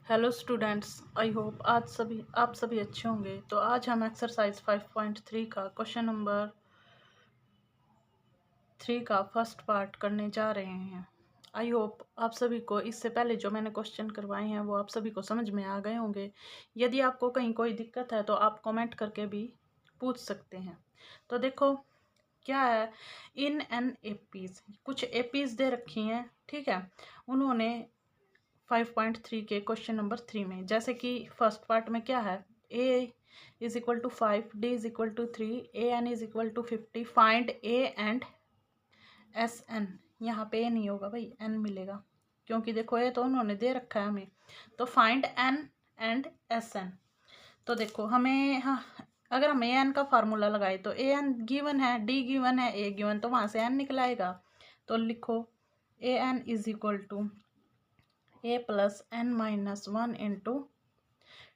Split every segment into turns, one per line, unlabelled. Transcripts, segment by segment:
Hello students, I hope आज आप सभी अच्छे होंगे। तो आज हम एक्सरसाइज 5.3 का क्वेश्चन नंबर 3 का फर्स्ट पार्ट करने जा रहे हैं। आई होप आप सभी को इससे पहले जो मैंने क्वेश्चन करवाए हैं वो आप सभी को समझ में आ गए होंगे। यदि आपको कहीं कोई दिक्कत है तो आप कमेंट करके भी पूछ सकते हैं। तो देखो क्या है, इन एन एपीज कुछ एपीज दे रखी हैं, ठीक है। उन्होंने 5.3 के क्वेश्चन नंबर 3 में, जैसे कि फर्स्ट पार्ट में क्या है, A is equal to 5, D is equal to 3, A N is equal to 50, find A and S N. यहाँ पे ए नहीं होगा भाई, एन मिलेगा, क्योंकि देखो ये तो उन्होंने दे रखा है हमें। तो find n and S n. तो देखो हमें, हाँ, अगर हम ए एन का फार्मूला लगाए तो ए एन गिवन है, डी गिवन है, ए गिवन, तो वहाँ से एन निकल आएगा। तो लिखो A N is equal to A plus N minus 1 into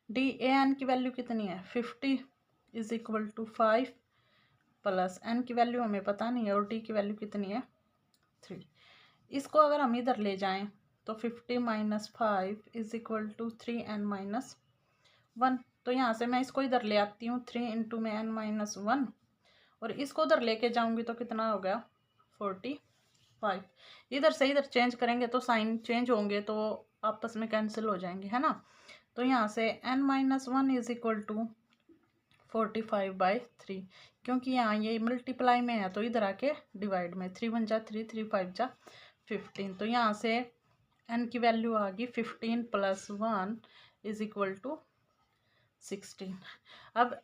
D. A N की वैल्यू कितनी है 50 is equal to 5 plus N की वैल्यू हमें पता नहीं है और डी की वैल्यू कितनी है 3। इसको अगर हम इधर ले जाएं तो 50 minus 5 is equal to 3 n minus 1। तो यहाँ से मैं इसको इधर ले आती हूँ, 3 इंटू में एन माइनस 1, और इसको उधर लेके जाऊंगी तो कितना हो गया 45। इधर से इधर चेंज करेंगे तो साइन चेंज होंगे तो आपस में कैंसिल हो जाएंगे, है ना। तो यहाँ से n minus 1 is equal to 45/3, क्योंकि यहाँ ये मल्टीप्लाई में है तो इधर आके डिवाइड में, 3 1 जा 3, 3 5 जा 15। तो यहाँ से n की वैल्यू आ गई 15 प्लस 1 इज इक्वल टू 16। अब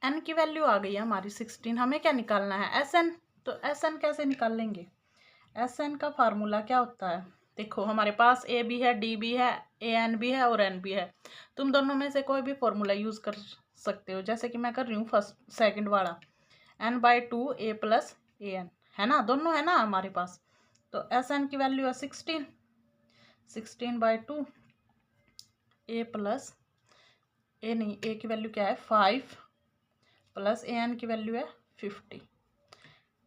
n की वैल्यू आ गई है हमारी 16, हमें क्या निकालना है sn। तो sn कैसे निकाल लेंगे, sn का फार्मूला क्या होता है, देखो हमारे पास ए भी है, डी भी है, ए एन भी है और एन भी है। तुम दोनों में से कोई भी फॉर्मूला यूज कर सकते हो, जैसे कि मैं कर रही हूँ फर्स्ट सेकंड वाला, n/2 A plus A N, है ना, दोनों है ना हमारे पास। तो एस एन की वैल्यू है 16, 16/2 ए प्लस ए नहीं, ए की वैल्यू क्या है 5 प्लस ए एन की वैल्यू है 50।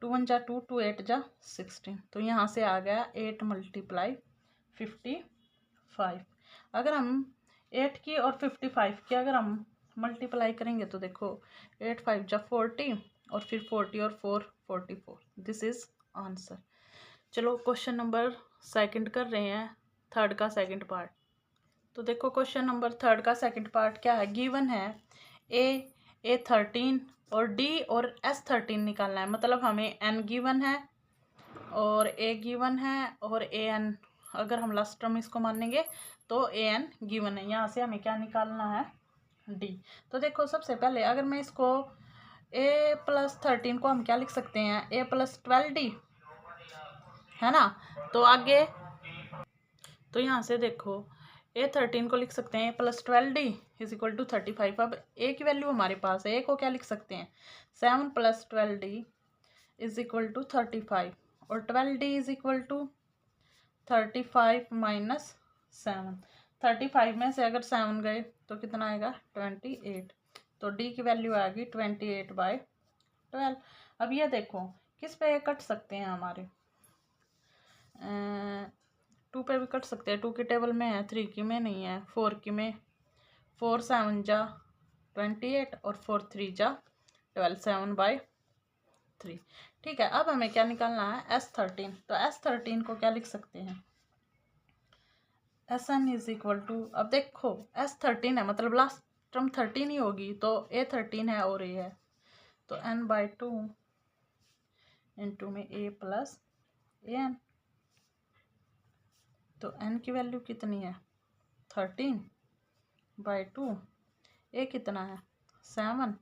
2 1 जा 2, 2 8 जा 16। तो यहाँ से आ गया 8 मल्टीप्लाई 55। अगर हम 8 की और 55 की अगर हम मल्टीप्लाई करेंगे तो देखो 8 5 जा 40 और फिर 40 और 4 44। This is answer. चलो क्वेश्चन नंबर सेकंड कर रहे हैं, थर्ड का सेकंड पार्ट। तो देखो क्वेश्चन नंबर थर्ड का सेकंड पार्ट क्या है, गिवन है A13 और D और S13 निकालना है। मतलब हमें N गिवन है और A गिवन है और AN, अगर हम लास्ट टर्म इसको मानेंगे तो AN गिवन है। यहाँ से हमें क्या निकालना है D। तो देखो सबसे पहले अगर मैं इसको A प्लस 13 को हम क्या लिख सकते हैं, A प्लस 12D, है ना। तो आगे, तो यहाँ से देखो A13 को लिख सकते हैं +12D इज इक्वल टू 35। अब ए की वैल्यू हमारे पास है, ए को क्या लिख सकते हैं 7 + 12D इज इक्वल टू 35, और 12D is equal to 35 minus 7। 35 में से अगर 7 गए तो कितना आएगा 28। तो डी की वैल्यू आएगी 28/12। अब ये देखो किस पे कट सकते हैं हमारे, 2 पे भी कट सकते हैं, 2 की टेबल में है, 3 की में नहीं है, 4 की में। 4 7 जा 28 और 4 3 जा 12, 7/3। ठीक है, अब हमें क्या निकालना है S13। तो S13 को क्या लिख सकते हैं, SN इज इक्वल टू, अब देखो S13 है मतलब लास्ट टर्म 13 ही होगी, तो A13 है और A है, तो n/2 इंटू में A प्लस AN। तो n की वैल्यू कितनी है 13/2, ए कितना है 7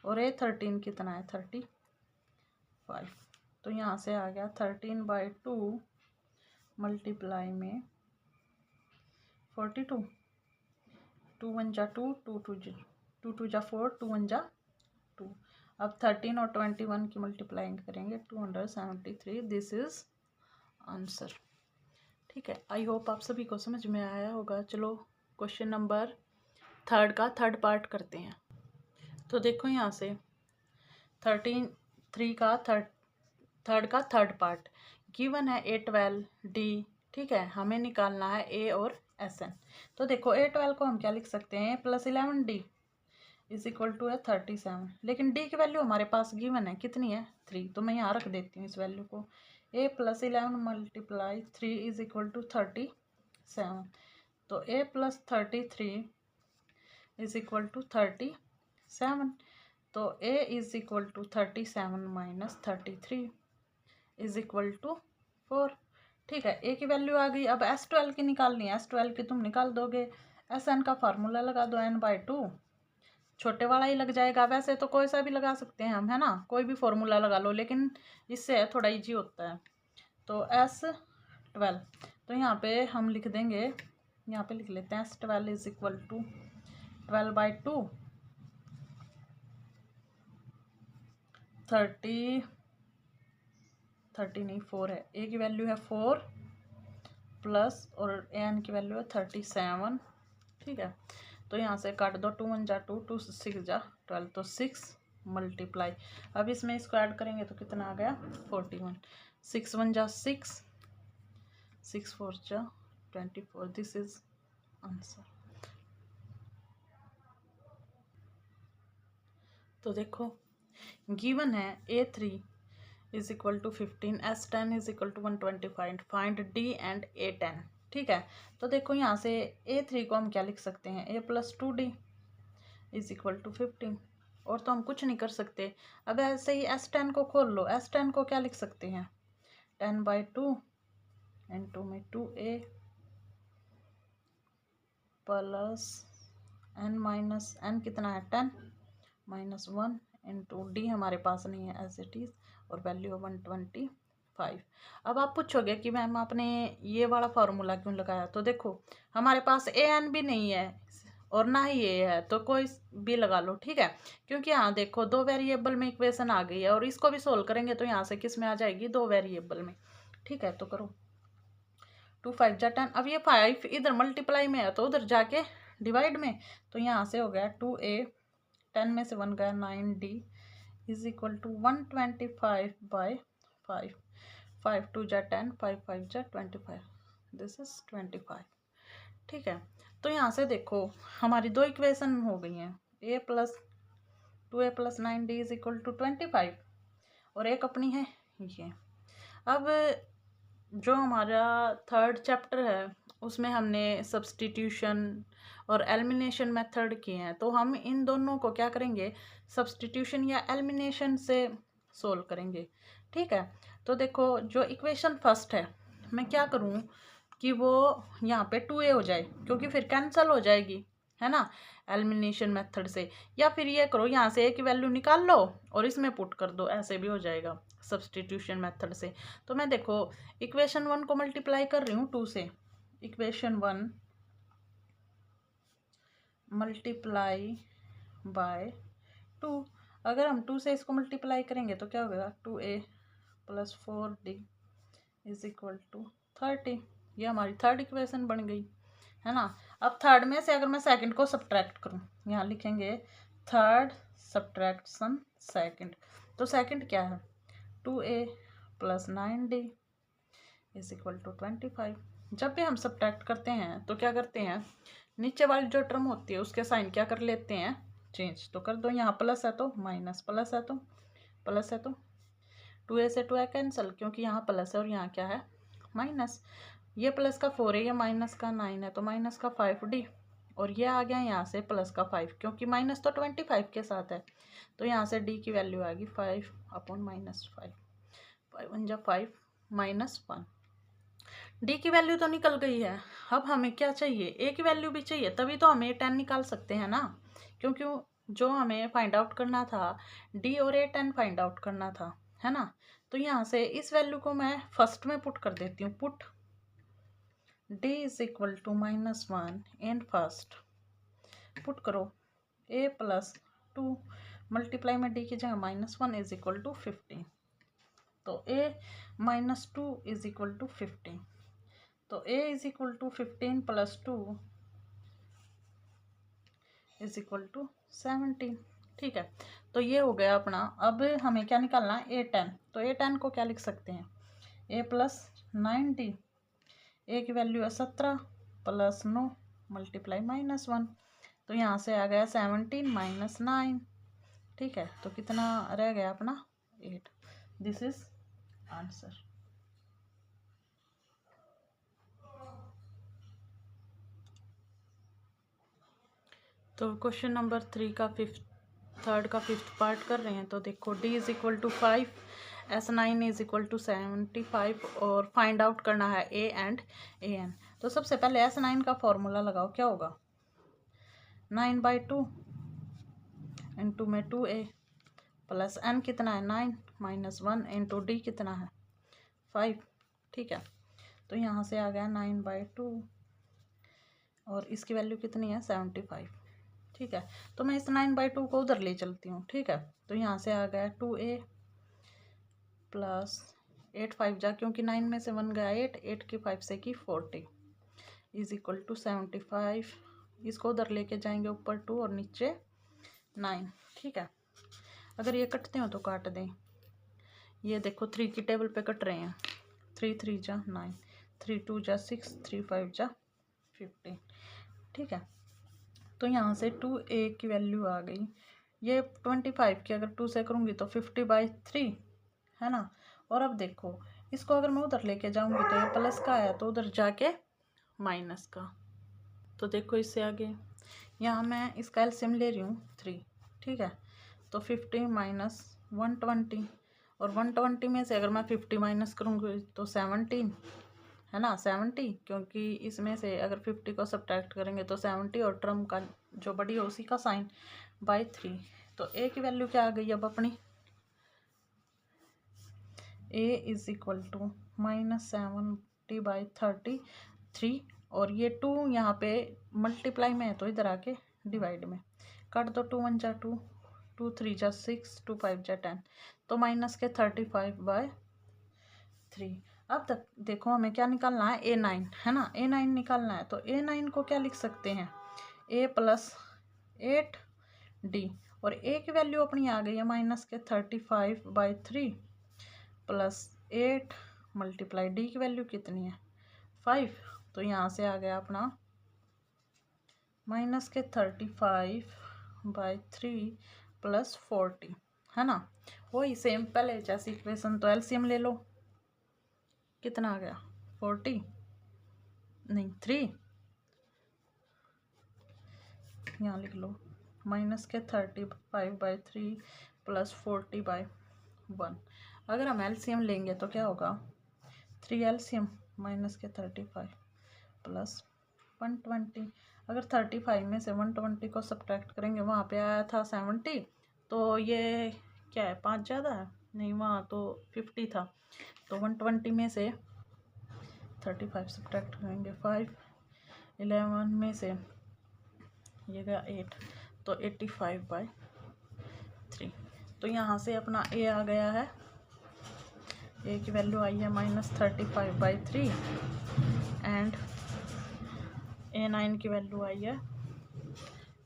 और A13 कितना है 35। तो यहाँ से आ गया 13/2 मल्टीप्लाई में 42। 2 1 जा 2, 2 2 जा 4, 2 1 जा 2। अब 13 और 21 की मल्टीप्लाइंग करेंगे 273। This is answer. ठीक है, आई होप आप सभी को समझ में आया होगा। चलो क्वेश्चन नंबर थर्ड का थर्ड पार्ट करते हैं। तो देखो यहाँ से 3 का थर्ड का थर्ड पार्ट गिवन है A12D, ठीक है। हमें निकालना है A और SN। तो देखो A12 को हम क्या लिख सकते हैं, A+11D इज इक्वल टू है 37, लेकिन D की वैल्यू हमारे पास गिवन है, कितनी है 3, तो मैं यहाँ रख देती हूँ इस वैल्यू को। A+11 multiply 3 is equal to 37, तो A+33 इज इक्वल टू 37, तो A is equal to 37 minus 33 is equal to 4। ठीक है, A की वैल्यू आ गई। अब S12 की निकालनी है, S12 की तुम निकाल दोगे, SN का फार्मूला लगा दो, n/2, छोटे वाला ही लग जाएगा। वैसे तो कोई सा भी लगा सकते हैं हम, है ना, कोई भी फॉर्मूला लगा लो, लेकिन इससे थोड़ा इजी होता है। तो S12, तो यहाँ पे हम लिख देंगे, यहाँ पे लिख लेते हैं S12 इज इक्वल टू 12/2 30 नहीं 4 है। A की वैल्यू है 4 प्लस और AN की वैल्यू है 37। ठीक है, तो यहाँ से काट दो, 2 1 जा 2, 2 6 जा 12, तो 6 मल्टीप्लाई, अब इसमें इसको ऐड करेंगे तो कितना आ गया 41, 6 1 जा 6, 6 4 जा 24, दिस इज आंसर। तो देखो गिवन है A3 is equal to 15, S10 is equal to 125, find D and A10। ठीक है, तो देखो यहाँ से A3 को हम क्या लिख सकते हैं, A+2D इज इक्वल टू 15, और तो हम कुछ नहीं कर सकते। अब ऐसे ही S10 को खोल लो, S10 को क्या लिख सकते हैं, 10/2 इंटू में 2A plus n minus n कितना है 10 माइनस 1 इंटू D हमारे पास नहीं है एज इट इज़, और वैल्यू 125। अब आप पूछोगे कि मैम आपने ये वाला फार्मूला क्यों लगाया, तो देखो हमारे पास AN भी नहीं है और ना ही ये है, तो कोई भी लगा लो। ठीक है, क्योंकि यहाँ देखो 2 वेरिएबल में इक्वेशन आ गई है, और इसको भी सोल्व करेंगे तो यहाँ से किस में आ जाएगी, 2 वेरिएबल में। ठीक है, तो करो 2 5 जा 10, अब ये 5 इधर मल्टीप्लाई में है तो उधर जाके डिवाइड में, तो यहाँ से हो गया 2A, 10 में से 1 गया 9D इज इक्वल टू 125/5, 5 2 जा 10, 5 5 जा 25, दिस इज 25। ठीक है, तो यहाँ से देखो हमारी 2 इक्वेशन हो गई हैं, A+2A + 9D is equal to 25, और एक अपनी है ये। अब जो हमारा 3rd चैप्टर है उसमें हमने सब्स्टिट्यूशन और एलिमिनेशन मेथड किए हैं, तो हम इन दोनों को क्या करेंगे, सब्स्टिट्यूशन या एलिमिनेशन से सोल्व करेंगे। ठीक है, तो देखो जो इक्वेशन फर्स्ट है, मैं क्या करूँ कि वो यहाँ पे 2A हो जाए, क्योंकि फिर कैंसिल हो जाएगी, है ना, एलिमिनेशन मेथड से। या फिर ये करो, यहाँ से A की वैल्यू निकाल लो और इसमें पुट कर दो, ऐसे भी हो जाएगा सब्स्टिट्यूशन मेथड से। तो मैं देखो इक्वेशन 1 को मल्टीप्लाई कर रही हूँ 2 से, इक्वेशन 1 मल्टीप्लाई बाय 2, अगर हम 2 से इसको मल्टीप्लाई करेंगे तो क्या होगा, 2A + 4D is equal to 30, ये हमारी 3rd इक्वेशन बन गई, है ना। अब 3rd में से अगर मैं 2nd को सब्ट्रैक्ट करूँ, यहाँ लिखेंगे 3rd सब्ट्रैक्शन 2nd, तो 2nd क्या है, 2A + 9D is equal to 25। जब भी हम सब्ट्रैक्ट करते हैं तो क्या करते हैं, नीचे वाली जो टर्म होती है उसके साइन क्या कर लेते हैं, चेंज तो कर दो, यहाँ प्लस है तो माइनस, प्लस है तो प्लस है तो 2A से 2A कैंसिल, क्योंकि यहाँ प्लस है और यहाँ क्या है माइनस, ये प्लस का 4 है, ये माइनस का 9 है, तो माइनस का 5D, और ये आ गया यहाँ से प्लस का 5, क्योंकि माइनस तो 25 के साथ है, तो यहाँ से D की वैल्यू आएगी 5/-5, 5 1 जा 5 -1। D की वैल्यू तो निकल गई है, अब हमें क्या चाहिए, A की वैल्यू भी चाहिए, तभी तो हमें 10 निकाल सकते हैं ना, क्योंकि जो हमें फाइंड आउट करना था D और A 10 फाइंड आउट करना था, है ना। तो यहाँ से इस वैल्यू को मैं फर्स्ट में पुट कर देती हूँ, put D is equal to -1 in first, put करो A + 2 मल्टीप्लाई में D की जगह -1 इज इक्वल टू 15, तो A - 2 इज इक्वल टू 15, तो A is equal to 15 + 2 is equal to 17। ठीक है, तो ये हो गया अपना। अब हमें क्या निकालना है, A10, तो A10 को क्या लिख सकते हैं, A + 9D, A की वैल्यू है 17 प्लस 9 मल्टीप्लाई -1, तो यहाँ से आ गया 17 - 9, ठीक है। तो कितना रह गया अपना 8। This is answer. तो क्वेश्चन नंबर 3 का थर्ड का 5th पार्ट कर रहे हैं। तो देखो D = 5, S9 = 75 और फाइंड आउट करना है A एंड AN। तो सबसे पहले S9 का फॉर्मूला लगाओ, क्या होगा 9/2 इंटू में 2A प्लस N कितना है 9 - 1 इंटू D कितना है 5, ठीक है। तो यहाँ से आ गया 9/2 और इसकी वैल्यू कितनी है 75, ठीक है। तो मैं इस 9/2 को उधर ले चलती हूँ, ठीक है। तो यहाँ से आ गया 2A प्लस 8 5 जा, क्योंकि 9 में से 1 गया 8 की 5 से की 40 = 75। इसको उधर लेके जाएंगे, ऊपर 2 और नीचे 9, ठीक है। अगर ये कटते हो तो काट दें। ये देखो 3 की टेबल पे कट रहे हैं। 3 3 जा 9, 3 2 जा 6, 3 5 जा 15, ठीक है। तो यहाँ से 2A की वैल्यू आ गई। ये 25 की अगर 2 से करूँगी तो 50/3 है ना। और अब देखो इसको अगर मैं उधर लेके जाऊँगी तो ये प्लस का है, तो उधर जाके माइनस का। तो देखो इससे आगे यहाँ मैं इसका एलसीएम ले रही हूँ 3, ठीक है। तो 50 - 120 और 120 में से अगर मैं 50 माइनस करूँगी तो 17 है ना 70, क्योंकि इसमें से अगर 50 को सब्ट्रैक्ट करेंगे तो 70 और टर्म का जो बड़ी है उसी का साइन /3। तो A की वैल्यू क्या आ गई अब अपनी, A = -70/33 और ये 2 यहाँ पे मल्टीप्लाई में है तो इधर आके डिवाइड में काट दो। 2 1 जा 2, 2 3 जा 6, 2 5 जा 10, तो माइनस के 35/3। अब तक देखो हमें क्या निकालना है A9 है ना, A9 निकालना है। तो A9 को क्या लिख सकते हैं A + 8D और A की वैल्यू अपनी आ गई है -35/3 प्लस 8 मल्टीप्लाई D की वैल्यू कितनी है 5। तो यहाँ से आ गया अपना -35/3 प्लस 40 है ना। वही सेम पहले जैसी इक्वेशन। तो एलसीएम ले लो, कितना आ गया 40 नहीं 3, यहाँ लिख लो -35/3 प्लस 40/1। अगर हम एलसीएम लेंगे तो क्या होगा 3 एलसीएम -35 प्लस 120। अगर 35 में से 120 को सब्ट्रैक्ट करेंगे, वहाँ पे आया था 70, तो ये क्या है 5 ज़्यादा है नहीं, वहाँ तो 50 था। तो 120 में से 35 सब्ट्रैक्ट करेंगे 5, 11 में से ये गया 8, तो 85/3। तो यहाँ से अपना A आ गया है, A की वैल्यू आई है -35/3 एंड A9 की वैल्यू आई है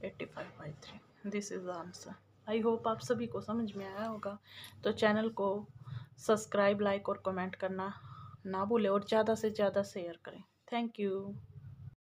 85/3। This is the answer. I hope आप सभी को समझ में आया होगा। तो चैनल को सब्सक्राइब, लाइक और कमेंट करना ना भूलें और ज़्यादा से ज़्यादा शेयर करें। Thank you.